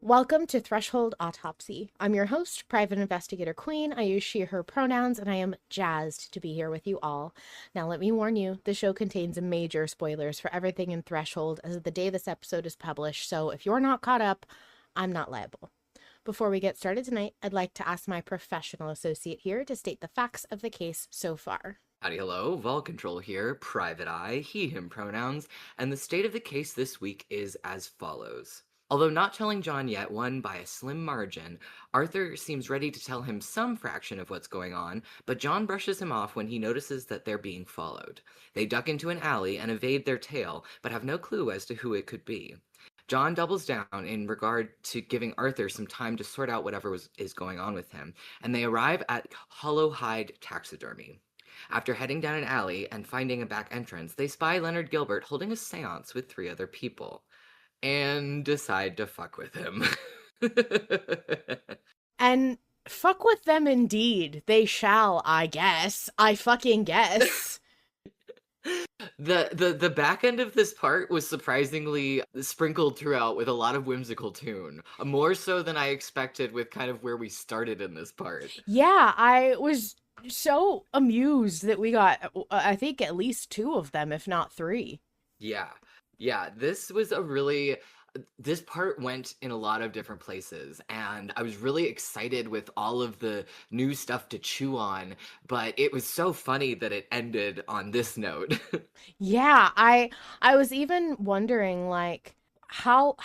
Welcome to Threshold Autopsy. I'm your host, Private Investigator Queen. I use she, her pronouns, and I am jazzed to be here with you all. Now, let me warn you, the show contains major spoilers for everything in Threshold as of the day this episode is published, so if you're not caught up, I'm not liable. Before we get started tonight, I'd like to ask my professional associate here to state the facts of the case so far. Howdy, hello, Vol Control here, Private Eye, he, him pronouns, and the state of the case this week is as follows. Although not telling John yet, won by a slim margin, Arthur seems ready to tell him some fraction of what's going on, but John brushes him off when he notices that they're being followed. They duck into an alley and evade their tail, but have no clue as to who it could be. John doubles down in regard to giving Arthur some time to sort out whatever is going on with him, and they arrive at Hollowhide Taxidermy. After heading down an alley and finding a back entrance, they spy Leonard Gilbert holding a seance with 3 other people, and decide to fuck with him. And fuck with them indeed. They shall, I guess. I fucking guess. The back end of this part was surprisingly sprinkled throughout with a lot of whimsical tune. More so than I expected with kind of where we started in this part. Yeah, I was so amused that we got, I think, at least 2 of them, if not 3. Yeah, this part went in a lot of different places, and I was really excited with all of the new stuff to chew on, but it was so funny that it ended on this note. Yeah, I was even wondering, like, how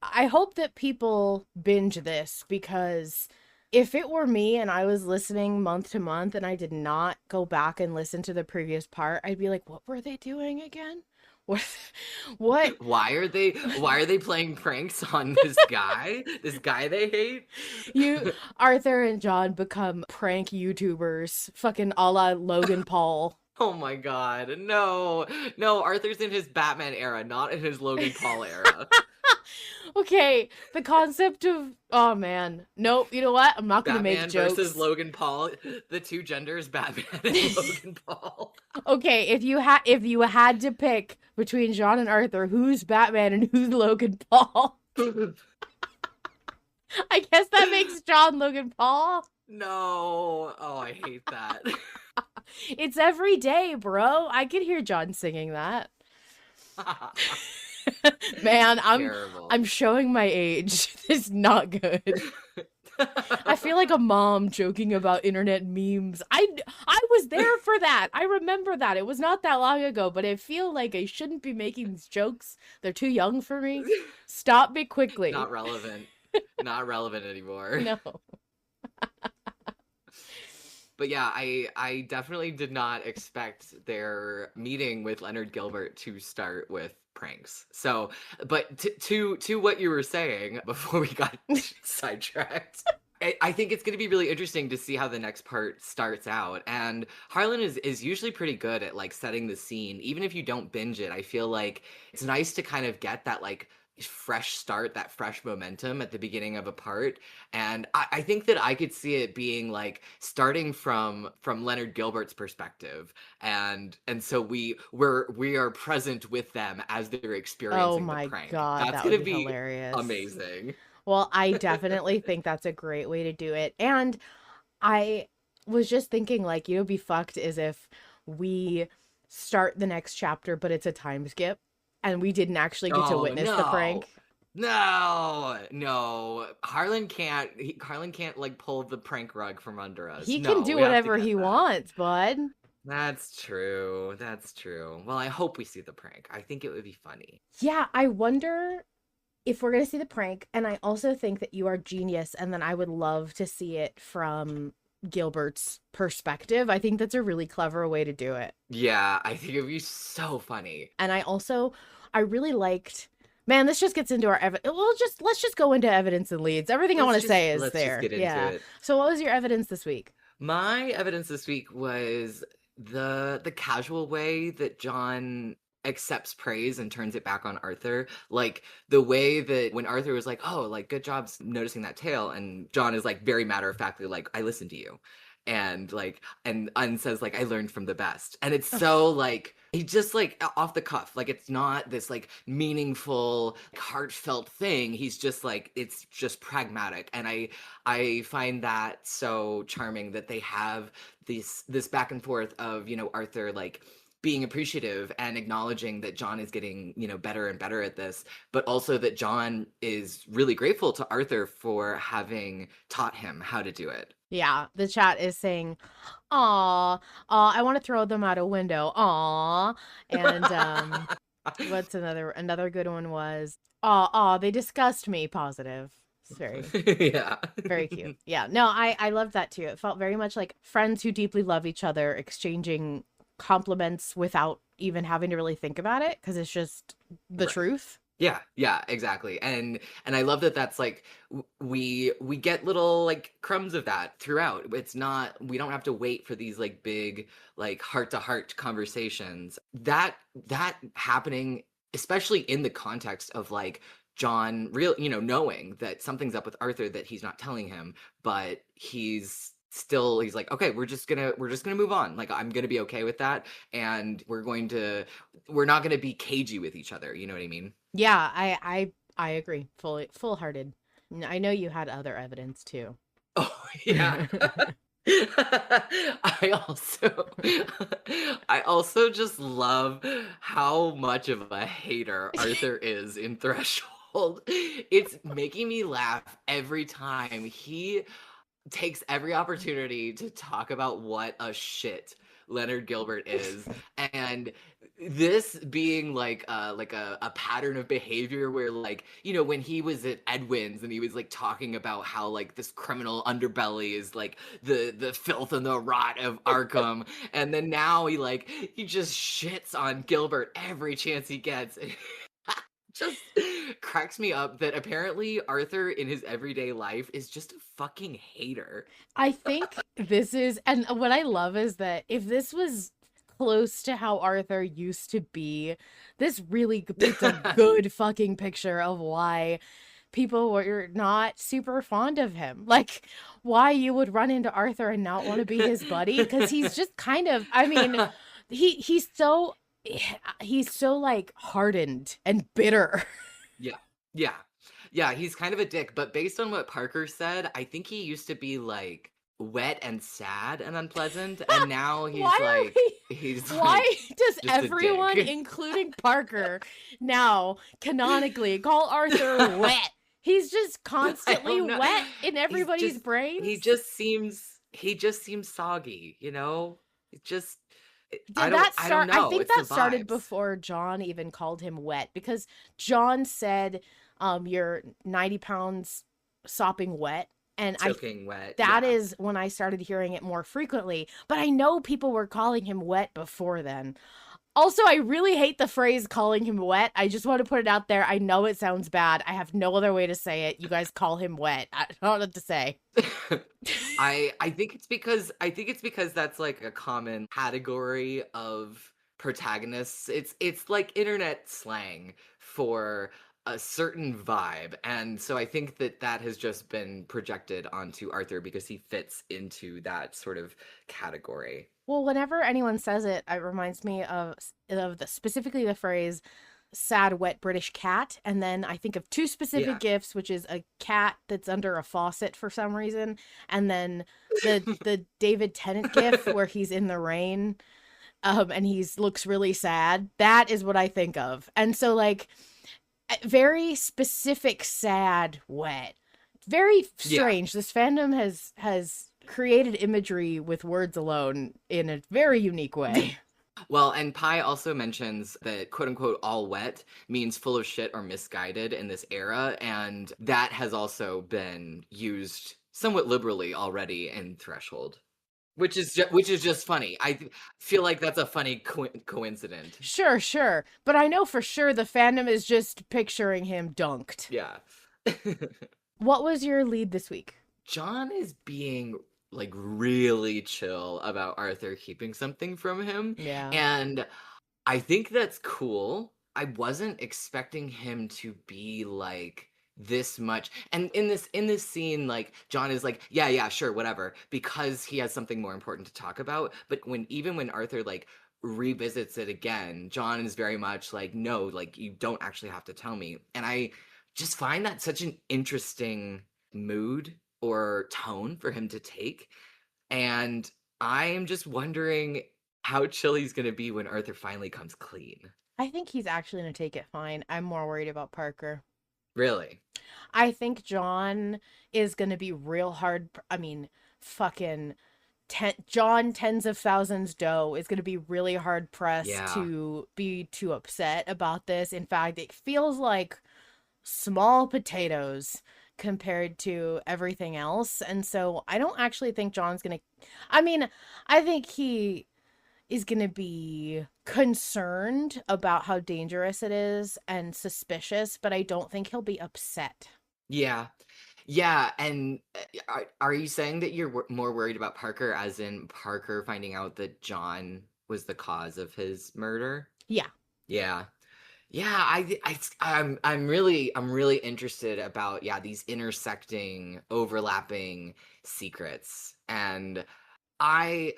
I hope that people binge this, because if it were me and I was listening month to month and I did not go back and listen to the previous part, I'd be like, what were they doing again? What? Why are they playing pranks on this guy? This guy they hate? Arthur and John become prank YouTubers, fucking a la Logan Paul. Oh my god, no, Arthur's in his Batman era, not in his Logan Paul era. Okay, the concept of, oh man, nope, you know what? I'm not gonna make jokes. Batman versus Logan Paul, the 2 genders, Batman and Logan Paul. Okay, if you had to pick between John and Arthur, who's Batman and who's Logan Paul? I guess that makes John Logan Paul. No, oh, I hate that. It's every day, bro. I could hear John singing that. Man, I'm showing my age. This is not good. I feel like a mom joking about internet memes. I was there for that. I remember that. It was not that long ago, but I feel like I shouldn't be making these jokes. They're too young for me. Stop me quickly. Not relevant. Not relevant anymore. No. But yeah, I definitely did not expect their meeting with Leonard Gilbert to start with pranks. So, but to what you were saying before we got sidetracked, I think it's going to be really interesting to see how the next part starts out. And Harlan is usually pretty good at like setting the scene. Even if you don't binge it, I feel like it's nice to kind of get that like fresh start, that fresh momentum at the beginning of a part. And I think that I could see it being like starting from Leonard Gilbert's perspective, and so we are present with them as they're experiencing the prank. God, that's that gonna would be be hilarious. amazing. Well, I definitely think that's a great way to do it. And I was just thinking, like, you know, be fucked is if we start the next chapter, but it's a time skip and we didn't actually get to witness the prank. No. Harlan can't like pull the prank rug from under us. He can do whatever he wants, bud. That's true. Well, I hope we see the prank. I think it would be funny. Yeah, I wonder if we're going to see the prank. And I also think that you are genius. And then I would love to see it from Gilbert's perspective. I think that's a really clever way to do it. Yeah, I think it'd be so funny. And I really liked, man, this just gets into our evidence. Let's just go into evidence and leads. Everything I want to say is there. Just get into it. So what was your evidence this week? My evidence this week was the casual way that John accepts praise and turns it back on Arthur. Like the way that when Arthur was like, oh, like good job noticing that tail, and John is like very matter-of-factly like, I listened to you. and like and says like I learned from the best. And it's so like he just like off the cuff. Like it's not this like meaningful, heartfelt thing. He's just like it's just pragmatic. And I find that so charming that they have this back and forth of, Arthur like being appreciative and acknowledging that John is getting, better and better at this, but also that John is really grateful to Arthur for having taught him how to do it. Yeah, the chat is saying, "Aw, aw, I want to throw them out a window." Aw, and what's another good one was, "Aw, aw, they disgust me." Positive. It's Yeah. very cute. Yeah, no, I loved that too. It felt very much like friends who deeply love each other exchanging compliments without even having to really think about it because it's just the Right. truth. Yeah, exactly. And I love that that's like we get little like crumbs of that throughout. It's not we don't have to wait for these like big like heart to heart conversations. That happening especially in the context of like John real knowing that something's up with Arthur that he's not telling him, but he's like, okay, we're just gonna move on. Like I'm gonna be okay with that, and we're not gonna be cagey with each other. You know what I mean? Yeah, I agree. Full-hearted. I know you had other evidence too. Oh, yeah. I also I also just love how much of a hater Arthur is in Threshold. It's making me laugh every time he takes every opportunity to talk about what a shit Leonard Gilbert is, and this being like a pattern of behavior where like when he was at Edwin's and he was like talking about how like this criminal underbelly is like the filth and the rot of Arkham, and then now he just shits on Gilbert every chance he gets. Just cracks me up that apparently Arthur in his everyday life is just a fucking hater. I think this is, and what I love is that if this was close to how Arthur used to be, this really paints a good fucking picture of why people were not super fond of him. Like, why you would run into Arthur and not want to be his buddy, because he's just kind of, I mean, he's so like hardened and bitter. Yeah. Yeah. Yeah, he's kind of a dick, but based on what Parker said, I think he used to be like wet and sad and unpleasant, and now Why he's why like does just a everyone, dick. including Parker, now canonically call Arthur wet? He's just I constantly don't know. wet in He's everybody's just brains. he just seems soggy, It just I Did don't that I don't start? I know. think It's the that started vibes. before John even called him wet, because John said, "You're 90 pounds sopping wet," and Soaking wet. that Yeah. is when I started hearing it more frequently. But I know people were calling him wet before then. Also, I really hate the phrase calling him wet. I just want to put it out there. I know it sounds bad. I have no other way to say it. You guys call him wet. I don't know what to say. I think it's because that's like a common category of protagonists. It's like internet slang for a certain vibe, and so I think that has just been projected onto Arthur because he fits into that sort of category. Well, whenever anyone says it, it reminds me of specifically the phrase "sad wet British cat," and then I think of two specific Yeah. gifs, which is a cat that's under a faucet for some reason, and then the David Tennant gif where he's in the rain, and he's looks really sad. That is what I think of, and so like very specific, sad, wet. Very Yeah. strange. This fandom has created imagery with words alone in a very unique way. Well, and Pi also mentions that quote unquote all wet means full of shit or misguided in this era, and that has also been used somewhat liberally already in Threshold, which is just funny. Feel like that's a funny coincidence. Sure, sure. But I know for sure the fandom is just picturing him dunked. Yeah. What was your lead this week? John is being like really chill about Arthur keeping something from him, Yeah. and I think that's cool. I wasn't expecting him to be like this much. And in this scene, like John is like, yeah, yeah, sure, whatever, because he has something more important to talk about. But when Arthur like revisits it again, John is very much like, no, like you don't actually have to tell me. And I just find that such an interesting mood or tone for him to take. And I am just wondering how chill he's gonna be when Arthur finally comes clean. I think he's actually going to take it fine. I'm more worried about Parker. Really? I think John is going to be real hard. I mean, fucking John tens of thousands Doe is going to be really hard pressed Yeah. to be too upset about this. In fact, it feels like small potatoes compared to everything else. And so I don't actually think John's going to, I mean, I think he is going to be concerned about how dangerous it is and suspicious, but I don't think he'll be upset. Yeah. Yeah, and are you saying that you're more worried about Parker, as in Parker finding out that John was the cause of his murder? Yeah. Yeah. Yeah, I'm really interested about, yeah, these intersecting, overlapping secrets. And I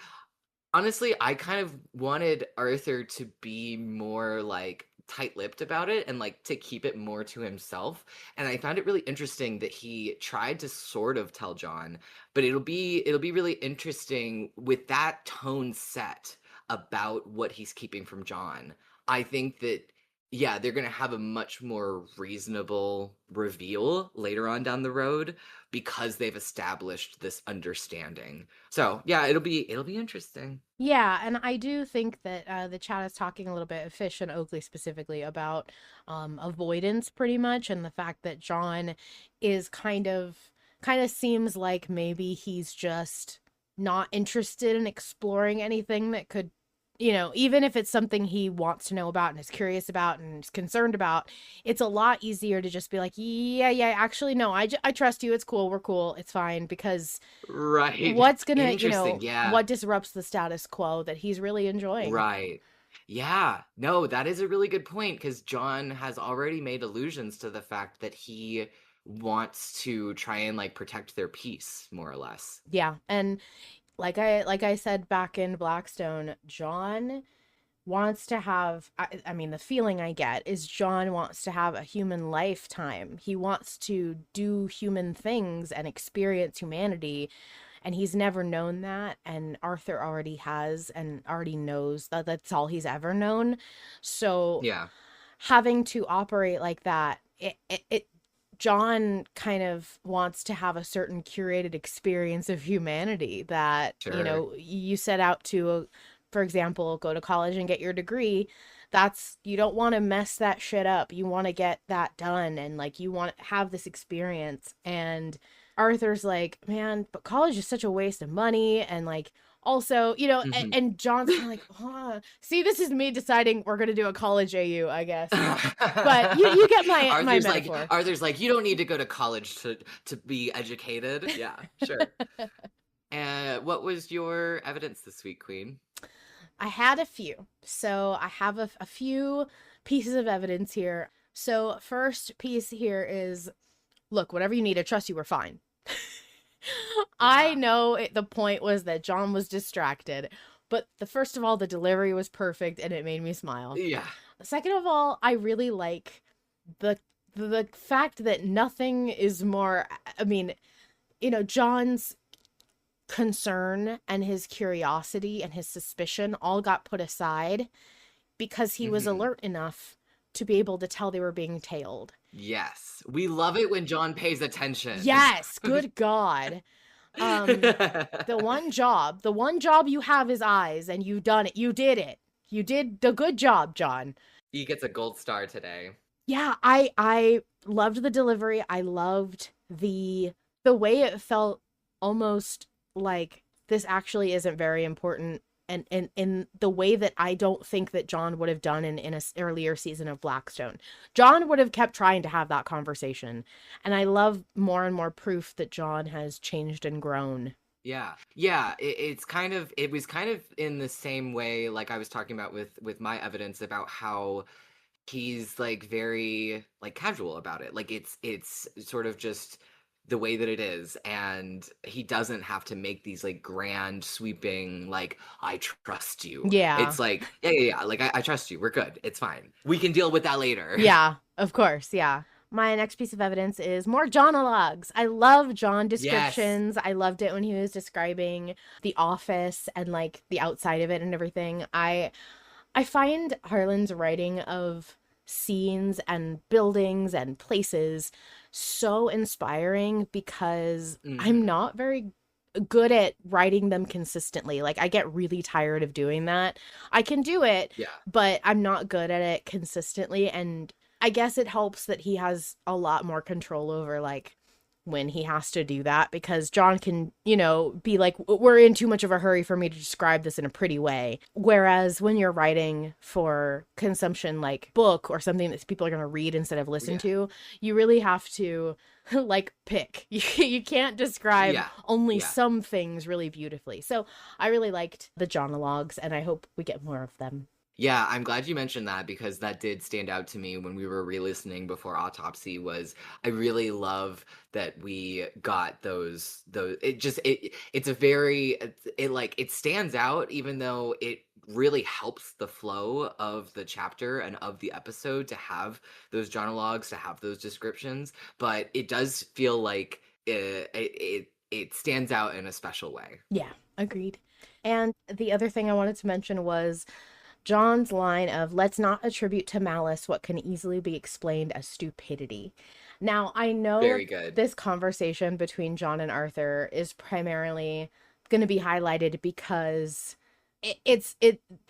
honestly, I kind of wanted Arthur to be more like tight-lipped about it and like to keep it more to himself. And I found it really interesting that he tried to sort of tell John, but it'll be really interesting with that tone set about what he's keeping from John. I think that, yeah, they're going to have a much more reasonable reveal later on down the road because they've established this understanding. So, yeah, it'll be interesting. Yeah, and I do think that the chat is talking a little bit, Fish and Oakley specifically, about avoidance pretty much, and the fact that John is kind of seems like maybe he's just not interested in exploring anything that could, even if it's something he wants to know about and is curious about and is concerned about, it's a lot easier to just be like, yeah, yeah, actually, no, I trust you. It's cool. We're cool. It's fine because Right. what's gonna, Interesting. Yeah. what disrupts the status quo that he's really enjoying. Right. Yeah. No, that is a really good point because John has already made allusions to the fact that he wants to try and like protect their peace, more or less. Yeah, and like I said back in Blackstone, John wants to have, I mean, the feeling I get is John wants to have a human lifetime. He wants to do human things and experience humanity, and he's never known that, and Arthur already has and already knows that that's all he's ever known. So Yeah. having to operate like that, it John kind of wants to have a certain curated experience of humanity that, Sure. you set out to, for example, go to college and get your degree. That's, you don't want to mess that shit up. You want to get that done and like you want to have this experience. And Arthur's like, man, but college is such a waste of money. And like, also, Mhm. and John's kind of like, see, this is me deciding we're going to do a college AU, I guess. But you get my metaphor. Arthur's like, you don't need to go to college to be educated. Yeah, sure. And what was your evidence this week, Queen? I had a few. So I have a few pieces of evidence here. So first piece here is, look, whatever you need, I trust you, we're fine. I Yeah. know the point was that John was distracted, but first of all, the delivery was perfect and it made me smile. Yeah. Second of all, I really like the the fact that nothing is more, I mean, John's concern and his curiosity and his suspicion all got put aside because he was Mhm. alert enough to be able to tell they were being tailed. Yes. We love it when John pays attention. Yes, good God. The one job you have is eyes, and you done it. You did it. You did the good job, John. He gets a gold star today. Yeah, I loved the delivery. I loved the way it felt, almost like this actually isn't very important, and in the way that I don't think that John would have done in a earlier season of Blackstone. John would have kept trying to have that conversation, and I love more and more proof that John has changed and grown. Yeah. Yeah, it was kind of in the same way like I was talking about with my evidence about how he's like very like casual about it. Like it's sort of just the way that it is, and he doesn't have to make these like grand sweeping like I trust you. Yeah. It's like yeah, like I trust you. We're good. It's fine. We can deal with that later. Yeah, of course. Yeah. My next piece of evidence is more Johnologues. I love John Yes. descriptions. I loved it when he was describing the office and like the outside of it and everything. I find Harlan's writing of scenes and buildings and places so inspiring because I'm Hmm. not very good at writing them consistently. Like I get really tired of doing that. I can do it, Yeah. but I'm not good at it consistently, and I guess it helps that he has a lot more control over like when he has to do that, because John can, be like, we're in too much of a hurry for me to describe this in a pretty way. Whereas when you're writing for consumption, like book or something that people are going to read instead of listen Yeah. to, you really have to like pick. You can't describe Yeah. only Yeah. some things really beautifully. So I really liked the Jonologues, and I hope we get more of them. Yeah, I'm glad you mentioned that because that did stand out to me when we were re-listening before Autopsy. Was I really love that we got those it's a very it like it stands out even though it really helps the flow of the chapter and of the episode to have those journalogs, to have those descriptions, but it does feel like it stands out in a special way. Yeah, agreed. And the other thing I wanted to mention was John's line of, let's not attribute to malice what can easily be explained as stupidity. Now, I know Very good. this conversation between John and Arthur is primarily going to be highlighted because it's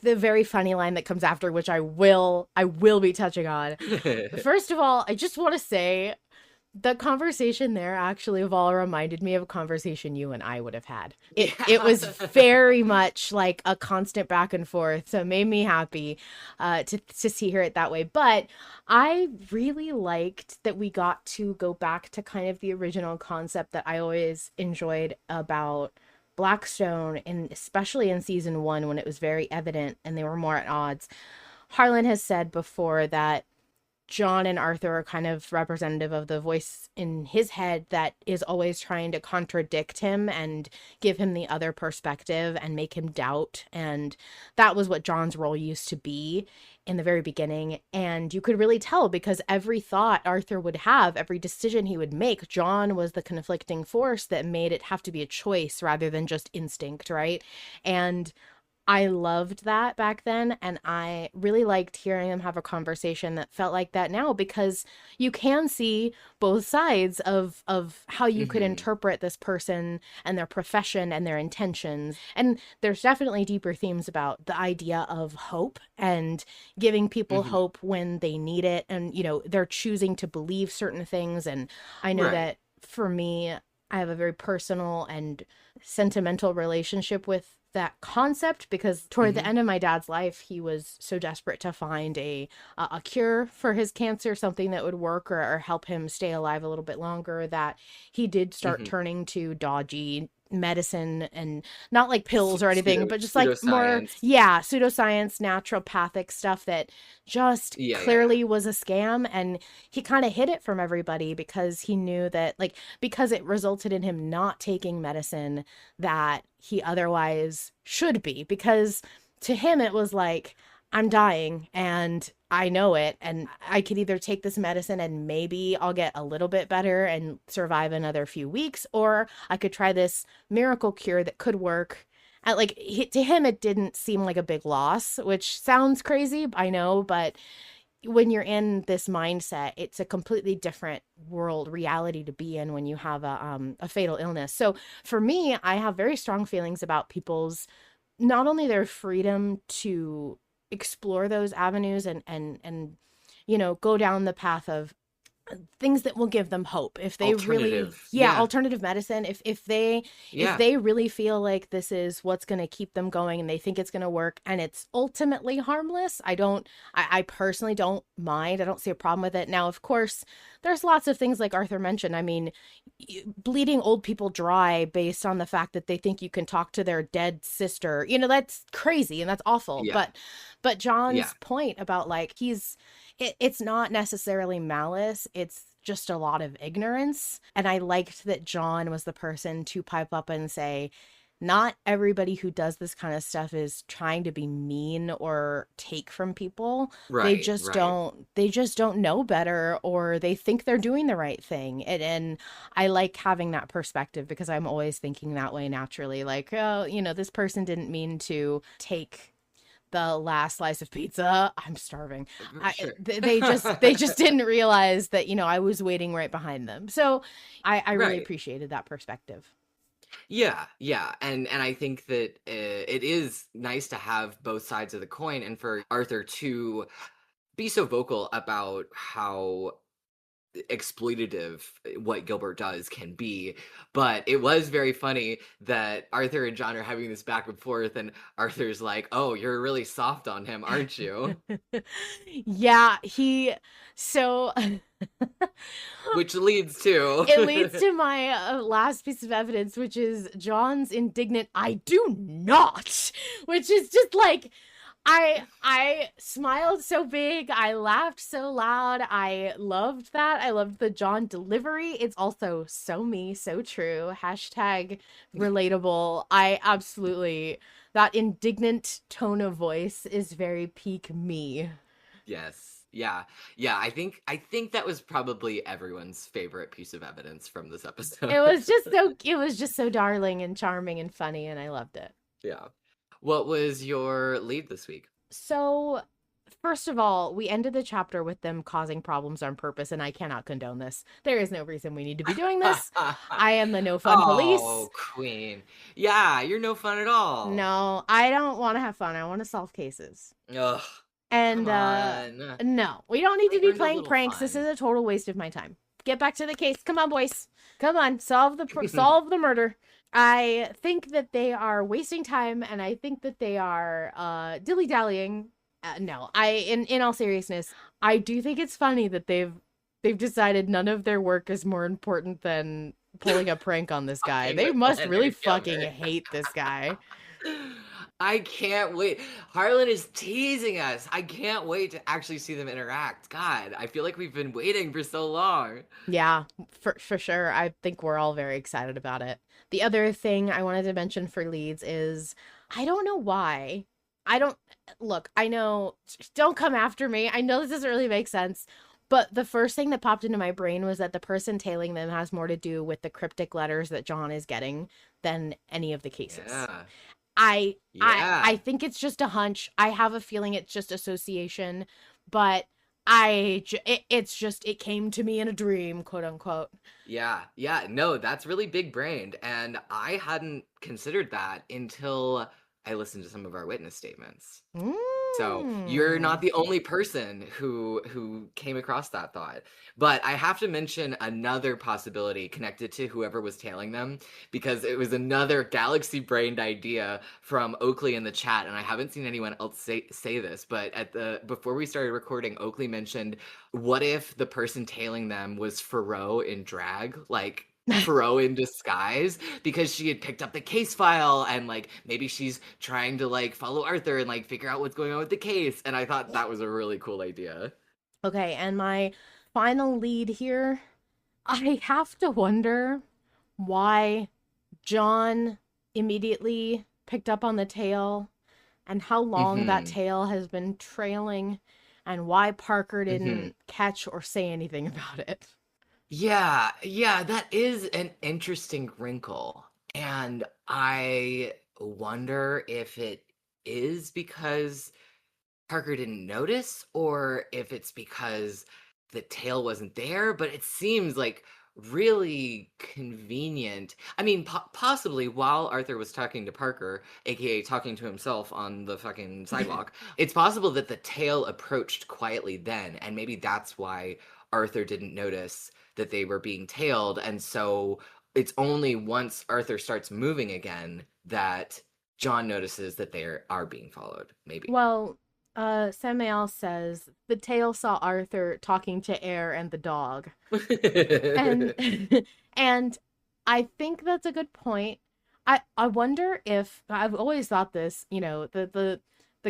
the very funny line that comes after, which I will be touching on. First of all, I just want to say the conversation there actually of all reminded me of a conversation you and I would have had. It was Yeah. very much like a constant back and forth, so it made me happy to hear it that way. But I really liked that we got to go back to kind of the original concept that I always enjoyed about Blackstone, and especially in season one when it was very evident and they were more at odds. Harlan has said before that John and Arthur are kind of representative of the voice in his head that is always trying to contradict him and give him the other perspective and make him doubt. And that was what John's role used to be in the very beginning. And you could really tell because every thought Arthur would have, every decision he would make, John was the conflicting force that made it have to be a choice rather than just instinct, right? And I loved that back then, and I really liked hearing them have a conversation that felt like that now, because you can see both sides of how you could Hmm. interpret this person and their profession and their intentions. And there's definitely deeper themes about the idea of hope and giving people Hmm. hope when they need it, and they're choosing to believe certain things. And I know Right. that for me, I have a very personal and sentimental relationship with that concept, because toward the Hmm. end of my dad's life he was so desperate to find a cure for his cancer, something that would work or help him stay alive a little bit longer, that he did start Hmm. turning to dodgy medicine, and not like pills or anything, but just like more, Pseudoscience. yeah, pseudoscience, naturopathic stuff that just Yeah. clearly was a scam. And he kind of hid it from everybody because he knew that, like, because it resulted in him not taking medicine that he otherwise should be. Because to him, it was like, I'm dying and I know it, and I could either take this medicine and maybe I'll get a little bit better and survive another few weeks, or I could try this miracle cure that could work. And like to him, it didn't seem like a big loss, which sounds crazy, I know, but when you're in this mindset, it's a completely different world reality to be in when you have a fatal illness. So for me, I have very strong feelings about people's, not only their freedom to explore those avenues and go down the path of things that will give them hope. If they really, Alternative. yeah, Yeah. alternative medicine, if they Yeah. really feel like this is what's going to keep them going and they think it's going to work and it's ultimately harmless, I personally don't mind. I don't see a problem with it. Now, of course, there's lots of things like Arthur mentioned. I mean, bleeding old people dry based on the fact that they think you can talk to their dead sister, that's crazy and that's awful. Yeah. But Yeah. John's point about like it's not necessarily malice, it's just a lot of ignorance. And I liked that John was the person to pipe up and say, not everybody who does this kind of stuff is trying to be mean or take from people. Right. Right. They just don't know better, or they think they're doing the right thing. And I like having that perspective because I'm always thinking that way naturally. Like, oh, this person didn't mean to take the last slice of pizza. I'm starving. Sure. They just didn't realize that, I was waiting right behind them. So I really Right. appreciated that perspective. Yeah, yeah, and I think that it is nice to have both sides of the coin, and for Arthur to be so vocal about how exploitative what Gilbert does can be. But it was very funny that Arthur and John are having this back and forth, and Arthur's like, "Oh, you're really soft on him, aren't you?" Yeah, so Which leads to it leads to my last piece of evidence, which is John's indignant "I do not," which is just like I smiled so big, I laughed so loud. I loved that. I loved the John delivery. It's also so me, so true. Hashtag relatable. I absolutely, that indignant tone of voice is very peak me. Yes. Yeah. Yeah, I think that was probably everyone's favorite piece of evidence from this episode. It was just so darling and charming and funny, and I loved it. Yeah. What was your lead this week? So, first of all, we ended the chapter with them causing problems on purpose, and I cannot condone this. There is no reason we need to be doing this. I am the no fun police. Oh, Queen. Yeah, you're no fun at all. No, I don't want to have fun. I want to solve cases. Ugh, And come on. no, we don't need I to be earned a playing little pranks. This fun. is a total waste of my time. Get back to the case. Come on, boys. Come on, solve the murder. I think that they are wasting time, and I think that they are dilly dallying. No, in all seriousness, I do think it's funny that they've decided none of their work is more important than pulling a prank on this guy. Fucking They with must really Leonard fucking Gilbert. hate this guy. I can't wait. Harlan is teasing us. I can't wait to actually see them interact. God, I feel like we've been waiting for so long. Yeah, for sure. I think we're all very excited about it. The other thing I wanted to mention for leads is I don't know why. I don't look, I know, don't come after me. I know this doesn't really make sense, but the first thing that popped into my brain was that the person tailing them has more to do with the cryptic letters that John is getting than any of the cases. Yeah. I Yeah. think it's just a hunch. I have a feeling it's just association, but it's just it came to me in a dream, quote unquote. Yeah. Yeah. No, that's really big brained. And I hadn't considered that until I listened to some of our witness statements. So you're not Mm. the only person who came across that thought. But I have to mention another possibility connected to whoever was tailing them, because it was another galaxy brained idea from Oakley in the chat, and I haven't seen anyone else say this, but before we started recording, Oakley mentioned, what if the person tailing them was Faro in drag? Like Faro in disguise, because she had picked up the case file, and like maybe she's trying to like follow Arthur and like figure out what's going on with the case, and I thought that was a really cool idea. Okay, and my final lead here, I have to wonder why John immediately picked up on the tail and how long that Mhm. tail has been trailing and why Parker Mhm. didn't catch or say anything about it. Yeah, yeah, that is an interesting wrinkle. And I wonder if it is because Parker didn't notice, or if it's because the tail wasn't there, but it seems like really convenient. I mean, possibly while Arthur was talking to Parker, aka talking to himself on the fucking sidewalk, it's possible that the tail approached quietly then, and maybe that's why Arthur didn't notice that they were being tailed. And so it's only once Arthur starts moving again that John notices that they are being followed, maybe. Well, Samael says the tail saw Arthur talking to Air and the dog. And and I think that's a good point. I wonder if I've always thought this, the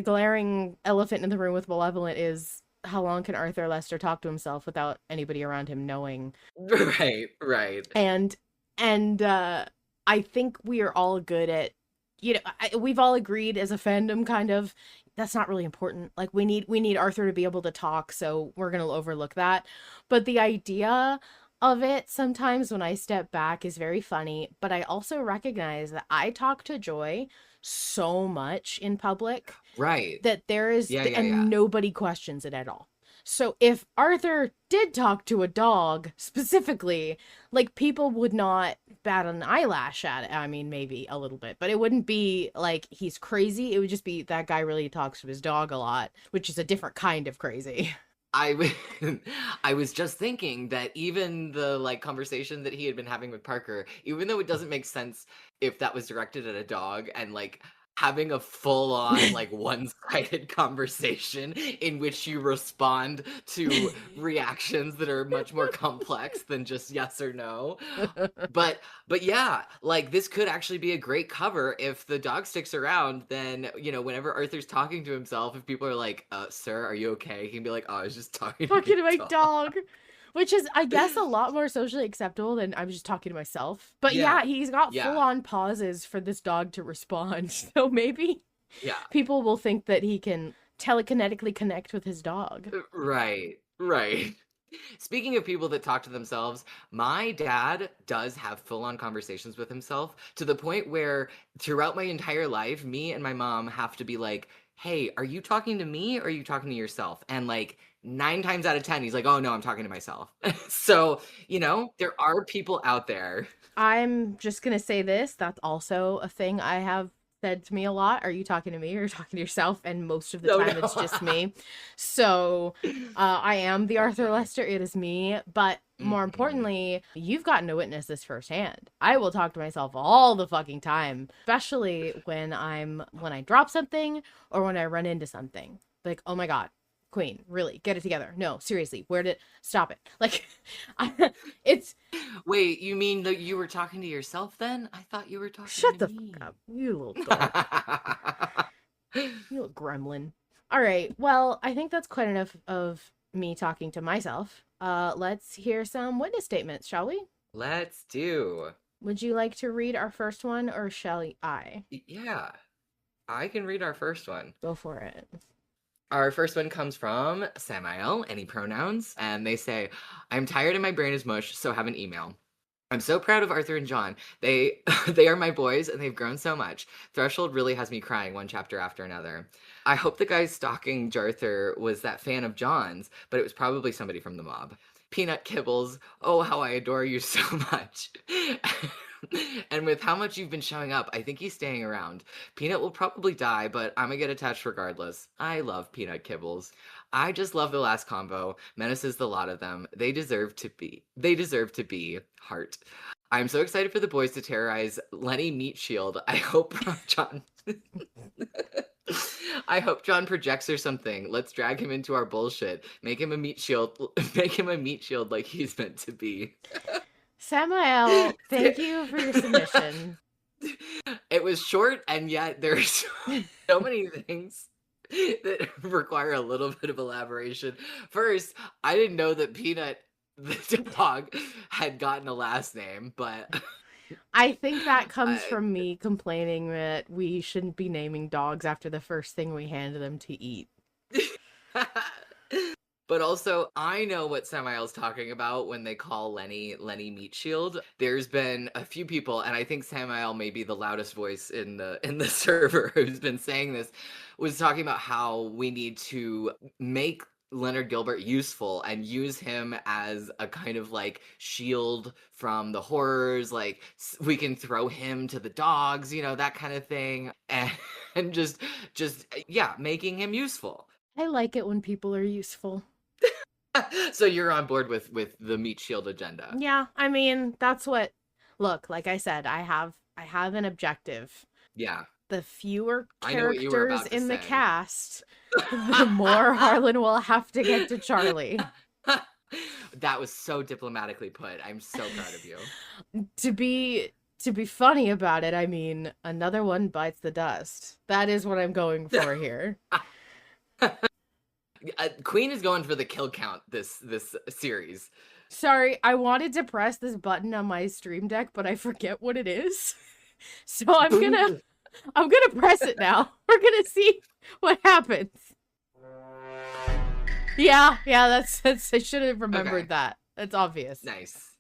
glaring elephant in the room with Malevolent is how long can Arthur Lester talk to himself without anybody around him knowing? Right, right. And and I think we are all good at we've all agreed as a fandom kind of that's not really important. Like we need Arthur to be able to talk, so we're going to overlook that. But the idea of it sometimes when I step back is very funny, but I also recognize that I talk to Joy so much in public Right. that there is Yeah, yeah, yeah. and nobody questions it at all. So if Arthur did talk to a dog specifically, like people would not bat an eyelash at it. I mean, maybe a little bit, but it wouldn't be like he's crazy. It would just be that guy really talks to his dog a lot, which is a different kind of crazy. I was just thinking that even the like conversation that he had been having with Parker, even though it doesn't make sense if that was directed at a dog and like having a full on like one-sided conversation in which you respond to reactions that are much more complex than just yes or no. But yeah, like this could actually be a great cover if the dog sticks around. Then whenever Arthur's talking to himself, if people are like, "Sir, are you okay?" He can be like, "Oh, I was just talking to Talking to my my dog." dog. Which is, I guess, a lot more socially acceptable than I'm just talking to myself. But Yeah, yeah, he's got yeah, full on pauses for this dog to respond. So maybe yeah. people will think that he can telekinetically connect with his dog. Right, right. Speaking of people that talk to themselves, my dad does have full on conversations with himself to the point where throughout my entire life, me and my mom have to be like, "Hey, are you talking to me or are you talking to yourself?" And like 9 times out of 10, he's like, "Oh no, I'm talking to myself." So, there are people out there. I'm just going to say this. That's also a thing I have said to me a lot. Are you talking to me or talking to yourself? And most of the No, time no. it's just me. So I am the That's Arthur funny. Lester. It is me. But more Mhm. importantly, you've gotten to witness this firsthand. I will talk to myself all the fucking time, especially when I drop something or when I run into something. Like, oh my God, Queen, really, get it together. No, seriously, where did stop it? Like, it's Wait, you mean that you were talking to yourself then? I thought you were talking shut to the fuck me. up, you little dork. You little gremlin. All right. Well, I think that's quite enough of me talking to myself. Let's hear some witness statements, shall we? Let's do. Would you like to read our first one or shall I? Yeah, I can read our first one. Go for it. Our first one comes from Samael, any pronouns, and they say, "I'm tired and my brain is mush, so have an email. I'm so proud of Arthur and John. They they are my boys and they've grown so much. Threshold really has me crying one chapter after another. I hope the guy stalking Jarthur was that fan of John's, but it was probably somebody from the mob. Peanut Kibbles, oh how I adore you so much." And with how much you've been showing up, I think he's staying around. Peanut will probably die, but I'm gonna get attached regardless. I love Peanut Kibbles. I just love the last combo. Menaces the lot of them. They deserve to be. They deserve to be. Heart. I'm so excited for the boys to terrorize Lenny Meat Shield. I hope John. I hope John projects or something. Let's drag him into our bullshit. Make him a meat shield. Make him a meat shield like he's meant to be. Samael, thank you for your submission. It was short, and yet there's so many things that require a little bit of elaboration. First, I didn't know that Peanut, the dog, had gotten a last name, but I think that comes I, from me complaining that we shouldn't be naming dogs after the first thing we hand them to eat. but also I know what Samael's talking about when they call Lenny Meat Shield. There's been a few people, and I think Samael may be the loudest voice in the server who's been saying this, was talking about how we need to make Leonard Gilbert useful and use him as a kind of like shield from the horrors. Like we can throw him to the dogs, that kind of thing, and just yeah, making him useful. I like it when people are useful. So you're on board with the meat shield agenda. Yeah, I mean, that's what look, like I said, I have an objective. Yeah. The fewer I know what you were characters about to in the say. cast, the more Harlan will have to get to Charlie. That was so diplomatically put. I'm so proud of you. To be funny about it, I mean, another one bites the dust. That is what I'm going for here. Queen is going for the kill count this series. Sorry, I wanted to press this button on my stream deck, but I forget what it is. So I'm gonna press it now. We're gonna see what happens. Yeah, that's I should have remembered that. That's obvious. Nice.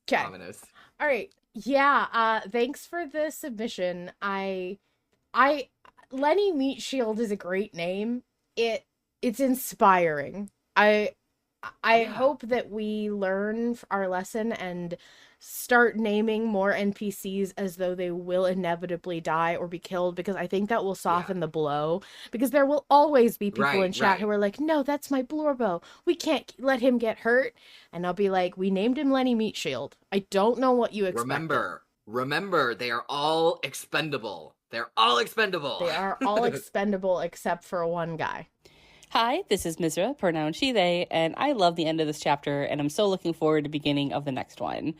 'Kay. Ominous. All right. Yeah, thanks for the submission. I Lenny Meat Shield is a great name. It's inspiring. I Yeah. hope that we learn our lesson and start naming more NPCs as though they will inevitably die or be killed, because I think that will soften the blow, because there will always be people in chat who are like, no, that's my Blorbo. We can't let him get hurt. And I'll be like, we named him Lenny Meat Shield. I don't know what you expected. Remember, they are all expendable. They're all expendable. They are all expendable except for one guy. Hi, this is Misraa, pronoun she, they, and I love the end of this chapter, and I'm so looking forward to the beginning of the next one.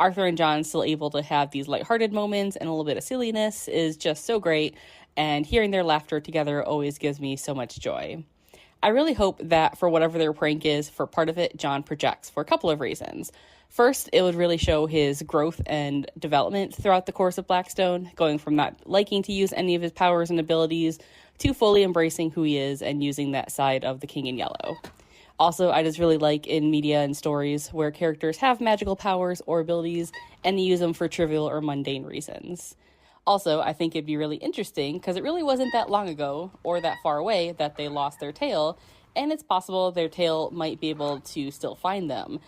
Arthur and John still able to have these lighthearted moments and a little bit of silliness is just so great, and hearing their laughter together always gives me so much joy. I really hope that for whatever their prank is, for part of it, John projects for a couple of reasons. First, it would really show his growth and development throughout the course of Blackstone, going from not liking to use any of his powers and abilities to fully embracing who he is and using that side of the King in Yellow. Also, I just really like in media and stories where characters have magical powers or abilities and they use them for trivial or mundane reasons. Also, I think it'd be really interesting because it really wasn't that long ago or that far away that they lost their tail, and it's possible their tail might be able to still find them.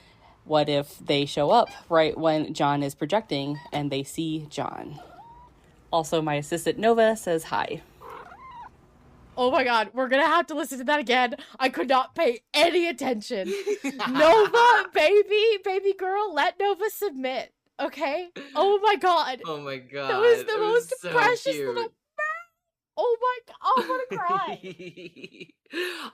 What if they show up right when John is projecting and they see John? Also, my assistant Nova says hi. Oh my god, we're gonna have to listen to that again. I could not pay any attention. Nova, baby girl, let Nova submit, okay? Oh my god. Oh my god. That was the most so precious cute. little... Oh my god, I'm gonna cry.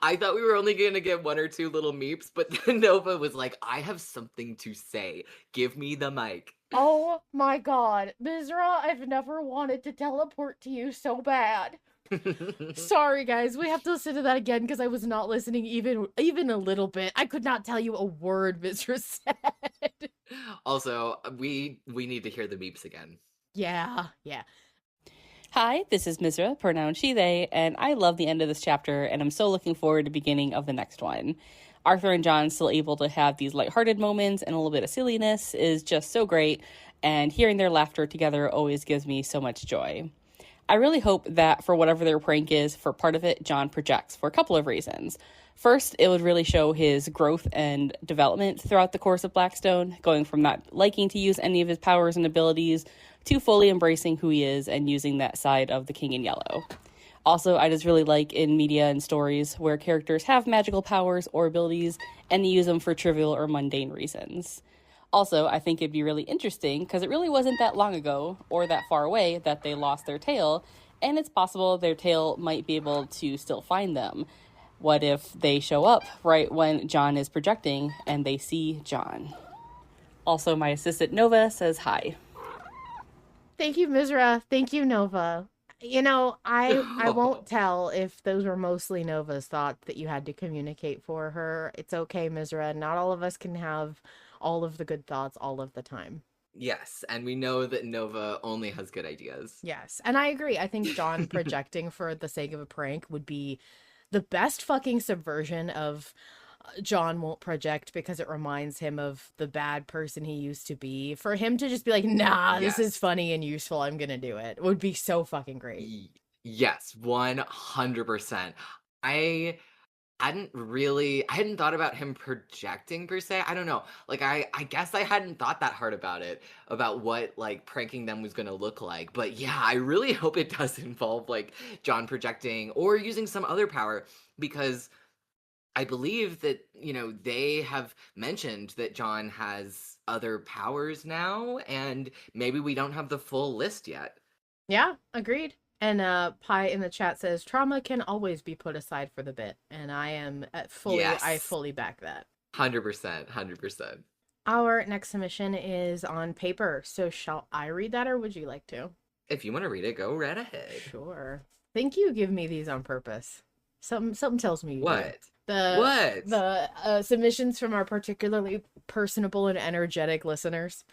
I thought we were only going to get one or two little meeps, but then Nova was like, I have something to say. Give me the mic. Oh my god. Misraa, I've never wanted to teleport to you so bad. Sorry guys, we have to listen to that again because I was not listening even a little bit. I could not tell you a word Misraa said. Also, we need to hear the meeps again. Yeah. Hi, this is Misraa, pronoun she, they, and I love the end of this chapter, and I'm so looking forward to the beginning of the next one. Arthur and John still able to have these lighthearted moments and a little bit of silliness is just so great, and hearing their laughter together always gives me so much joy. I really hope that for whatever their prank is, for part of it, John projects for a couple of reasons. First, it would really show his growth and development throughout the course of Blackstone, going from not liking to use any of his powers and abilities to fully embracing who he is and using that side of the King in Yellow. Also, I just really like in media and stories where characters have magical powers or abilities and they use them for trivial or mundane reasons. Also, I think it'd be really interesting because it really wasn't that long ago or that far away that they lost their tail, and it's possible their tail might be able to still find them. What if they show up right when John is projecting and they see John? Also, my assistant Nova says hi. Thank you, Misraa. Thank you, Nova. You know, I won't tell if those were mostly Nova's thoughts that you had to communicate for her. It's okay, Misraa. Not all of us can have all of the good thoughts all of the time. Yes, and we know that Nova only has good ideas. Yes, and I agree. I think John projecting for the sake of a prank would be the best fucking subversion of John won't project because it reminds him of the bad person he used to be. For him to just be like, nah, this is funny and useful, I'm gonna do it, would be so fucking great. Yes, 100%. I hadn't thought about him projecting per se. I don't know. Like, I guess I hadn't thought that hard about it, about what, like, pranking them was going to look like. But yeah, I really hope it does involve, like, John projecting or using some other power, because I believe that, they have mentioned that John has other powers now, and maybe we don't have the full list yet. Yeah, agreed. And Pi in the chat says trauma can always be put aside for the bit, and I Yes. fully back that. 100%, 100%. Our next submission is on paper, so shall I read that or would you like to? If you want to read it, go right ahead. Sure. Think you give me these on purpose. Something tells me you What? do. What? The submissions from our particularly personable and energetic listeners.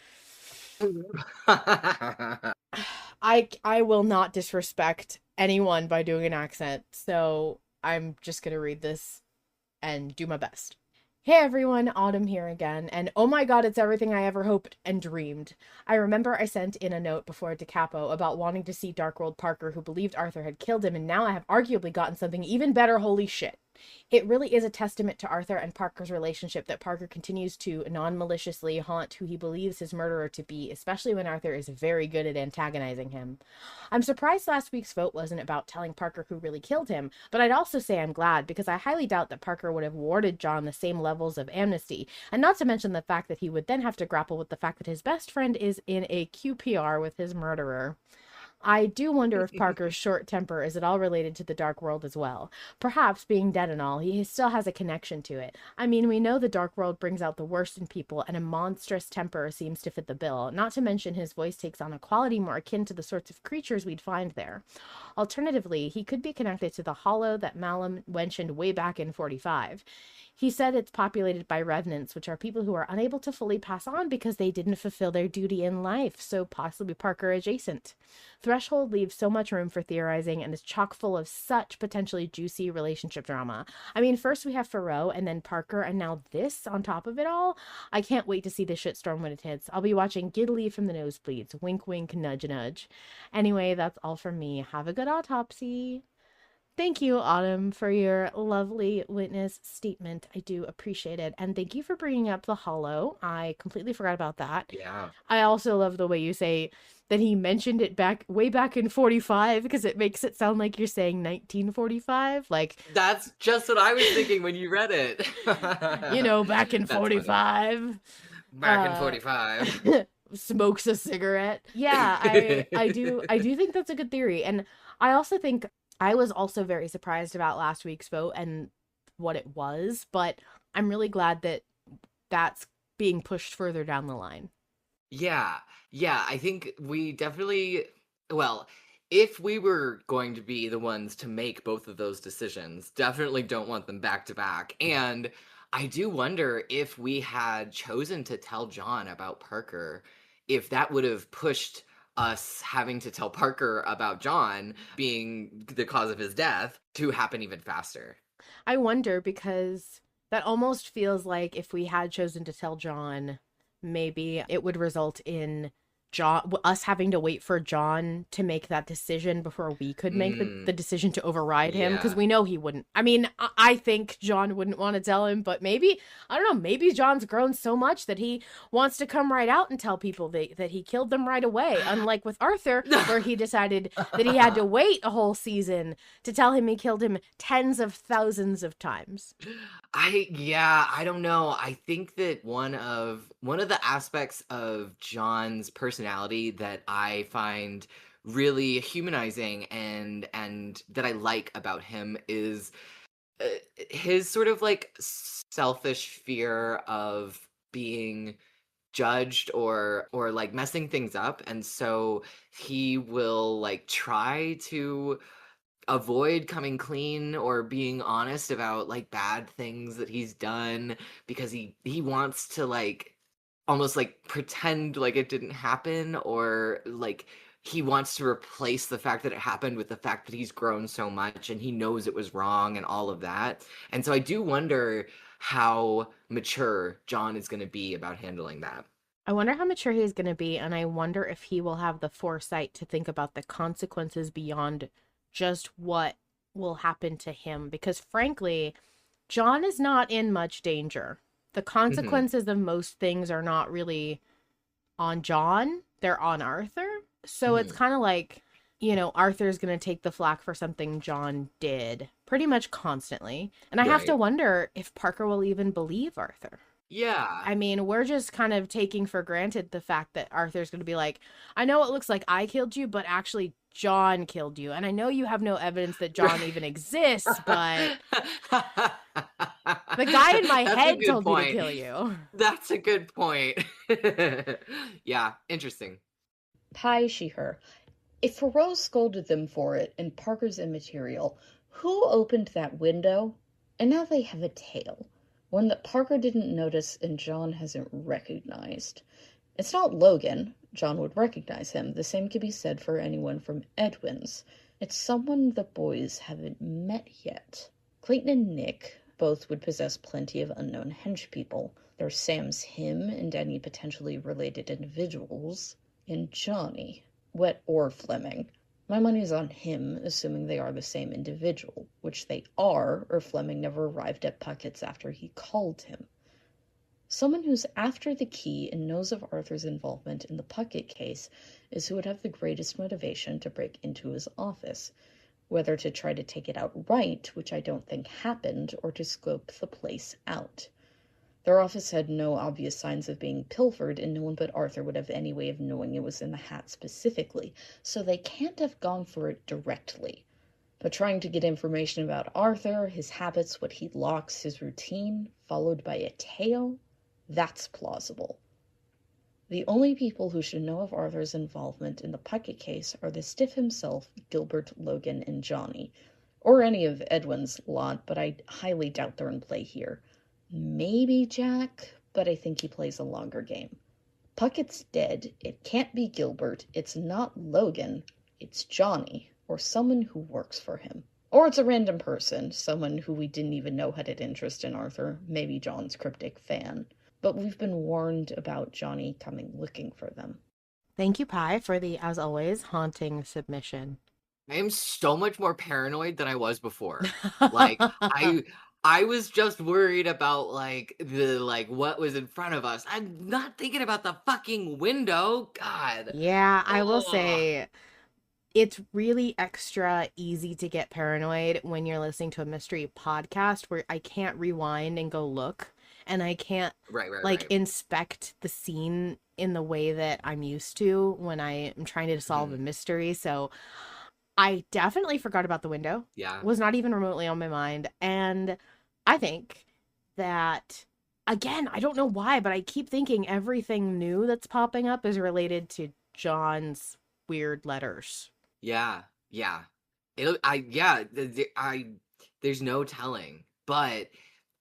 I will not disrespect anyone by doing an accent, so I'm just gonna read this and do my best. Hey everyone, Autumn here again, and oh my god, it's everything I ever hoped and dreamed. I remember I sent in a note before Da Capo about wanting to see Darkworld Parker, who believed Arthur had killed him, and now I have arguably gotten something even better, holy shit. It really is a testament to Arthur and Parker's relationship that Parker continues to non-maliciously haunt who he believes his murderer to be, especially when Arthur is very good at antagonizing him. I'm surprised last week's vote wasn't about telling Parker who really killed him, but I'd also say I'm glad, because I highly doubt that Parker would have awarded John the same levels of amnesty, and not to mention the fact that he would then have to grapple with the fact that his best friend is in a QPR with his murderer. I do wonder if Parker's short temper is at all related to the Dark World as well. Perhaps, being dead and all, he still has a connection to it. I mean, we know the Dark World brings out the worst in people, and a monstrous temper seems to fit the bill, not to mention his voice takes on a quality more akin to the sorts of creatures we'd find there. Alternatively, he could be connected to the Hollow that Malum mentioned way back in 45. He said it's populated by revenants, which are people who are unable to fully pass on because they didn't fulfill their duty in life, so possibly Parker adjacent. Threshold leaves so much room for theorizing and is chock full of such potentially juicy relationship drama. I mean, first we have Farrow, and then Parker, and now this on top of it all. I can't wait to see the shitstorm when it hits. I'll be watching giddily from the nosebleeds. Wink, wink, nudge, nudge. Anyway, that's all from me. Have a good autopsy. Thank you, Autumn, for your lovely witness statement. I do appreciate it. And thank you for bringing up the Hollow. I completely forgot about that. Yeah. I also love the way you say that he mentioned it way back in 45, because it makes it sound like you're saying 1945. Like, that's just what I was thinking when you read it. Back in 45. Back in 45. Smokes a cigarette. Yeah, I do think that's a good theory. And I also think I was also very surprised about last week's vote and what it was, but I'm really glad that that's being pushed further down the line. Yeah, I think we definitely, well, if we were going to be the ones to make both of those decisions, definitely don't want them back to back. And I do wonder if we had chosen to tell John about Parker, if that would have pushed us having to tell Parker about John being the cause of his death to happen even faster. I wonder, because that almost feels like if we had chosen to tell John, maybe it would result in us having to wait for John to make that decision before we could make the decision to override him, because we know he wouldn't. I mean, I think John wouldn't want to tell him, but maybe, I don't know, maybe John's grown so much that he wants to come right out and tell people that he killed them right away, unlike with Arthur, where he decided that he had to wait a whole season to tell him he killed him tens of thousands of times. I don't know. I think that one of the aspects of John's personality that I find really humanizing and that I like about him is his sort of like selfish fear of being judged or like messing things up, and so he will like try to avoid coming clean or being honest about like bad things that he's done, because he wants to like almost like pretend like it didn't happen, or like he wants to replace the fact that it happened with the fact that he's grown so much and he knows it was wrong and all of that. And so I do wonder how mature John is going to be about handling that. I wonder how mature he's going to be, and I wonder if he will have the foresight to think about the consequences beyond just what will happen to him, because frankly, John is not in much danger. The consequences of most things are not really on John, they're on Arthur. So it's kind of like, Arthur's going to take the flack for something John did, pretty much constantly. And I have to Right. wonder if Parker will even believe Arthur. Yeah. I mean, we're just kind of taking for granted the fact that Arthur's going to be like, I know it looks like I killed you, but actually John killed you. And I know you have no evidence that John even exists, but the guy in my That's a head good told me to point. kill you. That's a good point. Yeah, interesting. Pie, she, her. If Rose scolded them for it and Parker's immaterial, who opened that window? And now they have a tail. One that Parker didn't notice and John hasn't recognized. It's not Logan. John would recognize him. The same could be said for anyone from Edwin's. It's someone the boys haven't met yet. Clayton and Nick both would possess plenty of unknown henchpeople. There's Sam's him and any potentially related individuals. And Johnny. Wet or Fleming. My money's on him, assuming they are the same individual, which they are, or Fleming never arrived at Puckett's after he called him. Someone who's after the key and knows of Arthur's involvement in the Puckett case is who would have the greatest motivation to break into his office, whether to try to take it outright, which I don't think happened, or to scope the place out. Their office had no obvious signs of being pilfered, and no one but Arthur would have any way of knowing it was in the hat specifically, so they can't have gone for it directly. But trying to get information about Arthur, his habits, what he locks, his routine, followed by a tale, that's plausible. The only people who should know of Arthur's involvement in the Puckett case are the stiff himself, Gilbert, Logan, and Johnny, or any of Edwin's lot, but I highly doubt they're in play here. Maybe Jack, but I think he plays a longer game. Puckett's dead. It can't be Gilbert. It's not Logan. It's Johnny, or someone who works for him. Or it's a random person, someone who we didn't even know had an interest in Arthur, maybe John's cryptic fan. But we've been warned about Johnny coming looking for them. Thank you, Pi, for the, as always, haunting submission. I am so much more paranoid than I was before. Like, I was just worried about what was in front of us. I'm not thinking about the fucking window. God. Yeah, I will Ugh. say it's really extra easy to get paranoid when you're listening to a mystery podcast where I can't rewind and go look, and I can't Right. inspect the scene in the way that I'm used to when I am trying to solve a mystery. So I definitely forgot about the window. Yeah. Was not even remotely on my mind. And I think that, again, I don't know why, but I keep thinking everything new that's popping up is related to John's weird letters. Yeah. There's no telling, but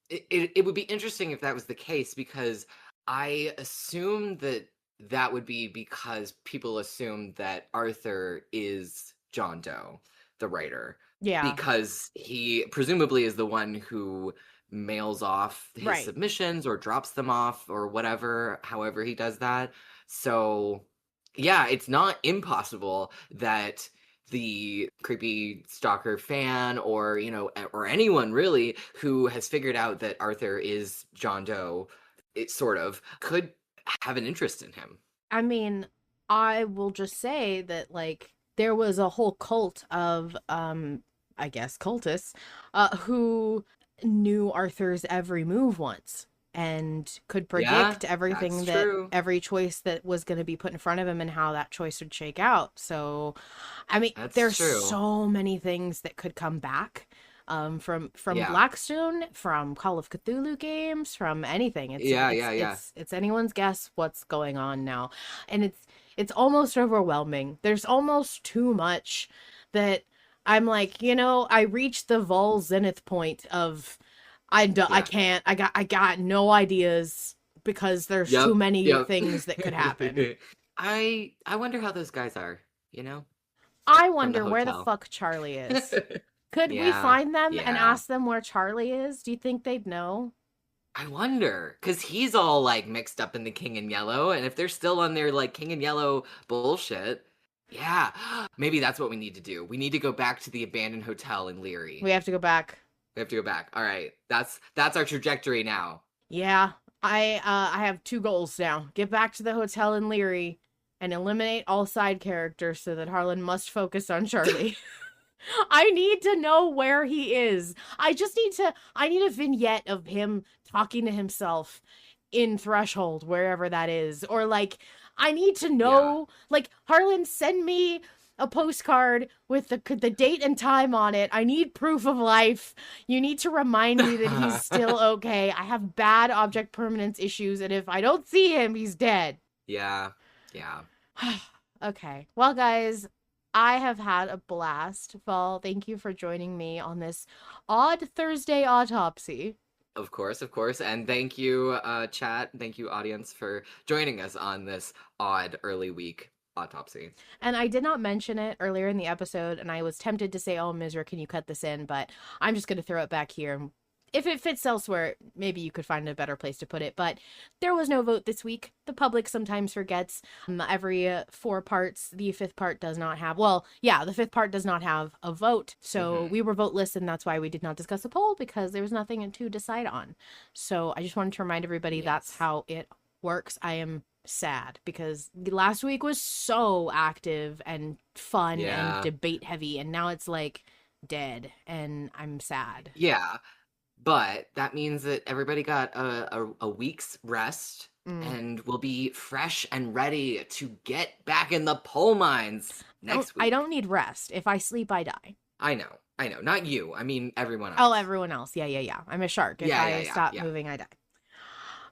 it would be interesting if that was the case, because I assume that would be because people assume that Arthur is John Doe, the writer. Yeah. Because he presumably is the one who mails off his Right. submissions or drops them off or whatever, however he does that. So, yeah, it's not impossible that the creepy stalker fan or anyone really who has figured out that Arthur is John Doe, it sort of could have an interest in him. I mean, I will just say that, like, there was a whole cult of, I guess, cultists, who knew Arthur's every move once and could predict everything every choice that was going to be put in front of him and how that choice would shake out. So, I mean, there's so many things that could come back, from Blackstone, from Call of Cthulhu games, from anything. It's anyone's guess what's going on now. And it's almost overwhelming. There's almost too much that I'm like, I reached the Vol zenith point of I got no ideas because there's too many things that could happen. I wonder how those guys are, I wonder where the fuck Charlie is. Could we find them and ask them where Charlie is? Do you think they'd know? I wonder, because he's all like mixed up in the King in Yellow, and if they're still on their like King in Yellow bullshit, maybe that's what we need to do. We need to go back to the abandoned hotel in Leary. We have to go back. All right, that's our trajectory now. Yeah, I have 2 goals now: get back to the hotel in Leary and eliminate all side characters so that Harlan must focus on Charlie. I need to know where he is. I need a vignette of him talking to himself in Threshold, wherever that is. Or like, I need to know, like, Harlan, send me a postcard with the date and time on it. I need proof of life. You need to remind me that he's still okay. I have bad object permanence issues, and if I don't see him, he's dead. Yeah. Okay. Well, guys, I have had a blast. Val, thank you for joining me on this odd Thursday autopsy. Of course. And thank you, chat. Thank you, audience, for joining us on this odd early week autopsy. And I did not mention it earlier in the episode, and I was tempted to say, oh, Misraa, can you cut this in? But I'm just going to throw it back here. If it fits elsewhere, maybe you could find a better place to put it. But there was no vote this week. The public sometimes forgets. Every 4 parts, the 5th part does not have... Well, yeah, the 5th part does not have a vote. So we were voteless, and that's why we did not discuss a poll, because there was nothing to decide on. So I just wanted to remind everybody that's how it works. I am sad because last week was so active and fun and debate heavy, and now it's like dead, and I'm sad. Yeah. But that means that everybody got a week's rest and will be fresh and ready to get back in the poll mines next week. I don't need rest. If I sleep, I die. I know. Not you. I mean, everyone else. Oh, everyone else. Yeah. I'm a shark. If I stop moving, I die.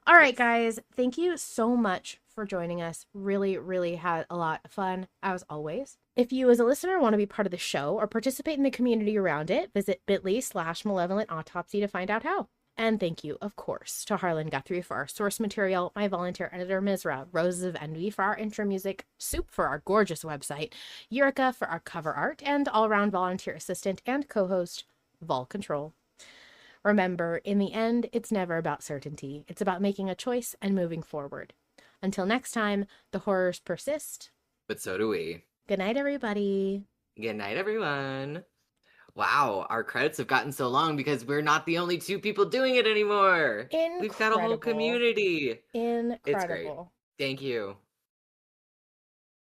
All right, guys. Thank you so much for joining us. Really, really had a lot of fun, as always. If you as a listener want to be part of the show or participate in the community around it, visit bit.ly/Malevolent Autopsy to find out how. And thank you, of course, to Harlan Guthrie for our source material, my volunteer editor Misraa, Roses of Envy for our intro music, Soup for our gorgeous website, Eureka for our cover art, and all-around volunteer assistant and co-host, Vol Control. Remember, in the end, it's never about certainty. It's about making a choice and moving forward. Until next time, the horrors persist. But so do we. Good night, everybody. Good night, everyone. Wow, our credits have gotten so long because we're not the only 2 people doing it anymore. Incredible. We've got a whole community. Incredible. It's great. Thank you.